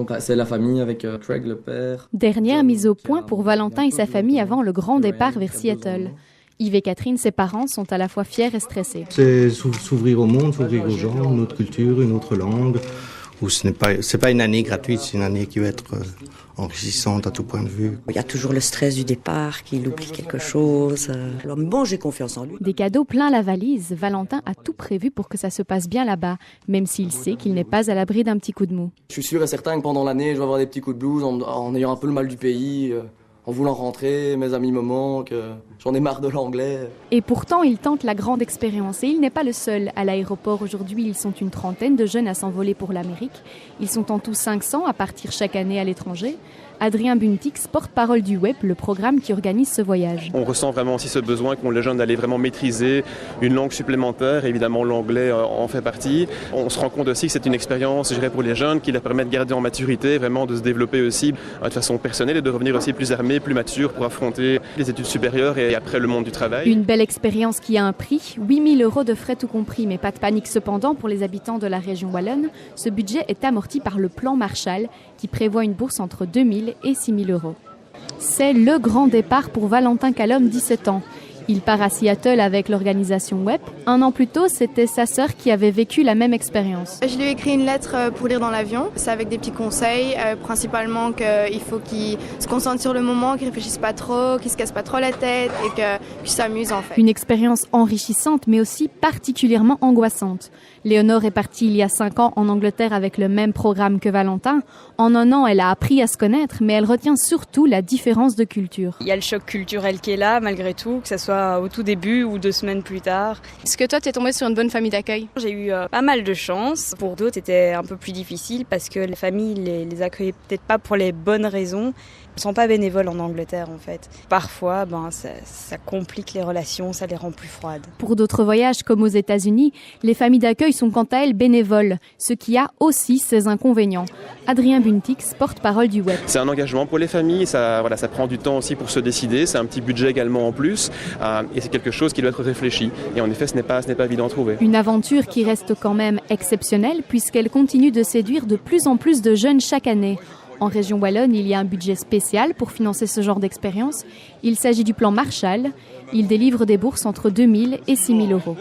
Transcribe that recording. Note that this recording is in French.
Donc c'est la famille avec Craig, le père. Dernière mise au point pour Valentin et sa famille avant le grand départ vers Seattle. Yves et Catherine, ses parents, sont à la fois fiers et stressés. C'est s'ouvrir au monde, s'ouvrir aux gens, une autre culture, une autre langue. Où c'est pas une année gratuite, c'est une année qui va être enrichissante à tout point de vue. Il y a toujours le stress du départ, qu'il oublie quelque chose. Alors, bon, j'ai confiance en lui. Des cadeaux plein la valise, Valentin a tout prévu pour que ça se passe bien là-bas, même s'il sait qu'il n'est pas à l'abri d'un petit coup de mou. Je suis sûr et certain que pendant l'année, je vais avoir des petits coups de blues en ayant un peu le mal du pays, en voulant rentrer, mes amis me manquent, j'en ai marre de l'anglais. Et pourtant, il tente la grande expérience et il n'est pas le seul. À l'aéroport aujourd'hui, ils sont une trentaine de jeunes à s'envoler pour l'Amérique. Ils sont en tout 500 à partir chaque année à l'étranger. Adrien Buntix, porte-parole du WEP, le programme qui organise ce voyage. On ressent vraiment aussi ce besoin qu'ont les jeunes d'aller vraiment maîtriser une langue supplémentaire. Évidemment, l'anglais en fait partie. On se rend compte aussi que c'est une expérience, je dirais, pour les jeunes qui leur permet de garder en maturité, vraiment de se développer aussi de façon personnelle et de revenir aussi plus armés, plus matures pour affronter les études supérieures et après le monde du travail. Une belle expérience qui a un prix, 8 000 € de frais tout compris, mais pas de panique cependant pour les habitants de la région wallonne. Ce budget est amorti par le plan Marshall qui prévoit une bourse entre 2 000 et 6 000 €. C'est le grand départ pour Valentin Calhomme, 17 ans. Il part à Seattle avec l'organisation WEP. 1 an plus tôt, c'était sa sœur qui avait vécu la même expérience. Je lui ai écrit une lettre pour lire dans l'avion. C'est avec des petits conseils, principalement qu'il faut qu'il se concentre sur le moment, qu'il réfléchisse pas trop, qu'il se casse pas trop la tête et qu'il s'amuse en fait. Une expérience enrichissante, mais aussi particulièrement angoissante. Léonore est partie il y a 5 ans en Angleterre avec le même programme que Valentin. En 1 an, elle a appris à se connaître, mais elle retient surtout la différence de culture. Il y a le choc culturel qui est là, malgré tout, que ce soit au tout début ou 2 semaines plus tard. Est-ce que toi, tu es tombée sur une bonne famille d'accueil? J'ai eu pas mal de chance. Pour d'autres, c'était un peu plus difficile parce que les familles les accueillaient peut-être pas pour les bonnes raisons. Ils ne sont pas bénévoles en Angleterre, en fait. Parfois, ça complique les relations, ça les rend plus froides. Pour d'autres voyages, comme aux États-Unis, les familles d'accueil sont quant à elles bénévoles, ce qui a aussi ses inconvénients. Adrien Buntix, porte-parole du WEP. C'est un engagement pour les familles, ça prend du temps aussi pour se décider, c'est un petit budget également en plus, et c'est quelque chose qui doit être réfléchi. Et en effet, ce n'est pas évident de trouver. Une aventure qui reste quand même exceptionnelle, puisqu'elle continue de séduire de plus en plus de jeunes chaque année. En région wallonne, il y a un budget spécial pour financer ce genre d'expérience. Il s'agit du plan Marshall. Il délivre des bourses entre 2 000 et 6 000 €.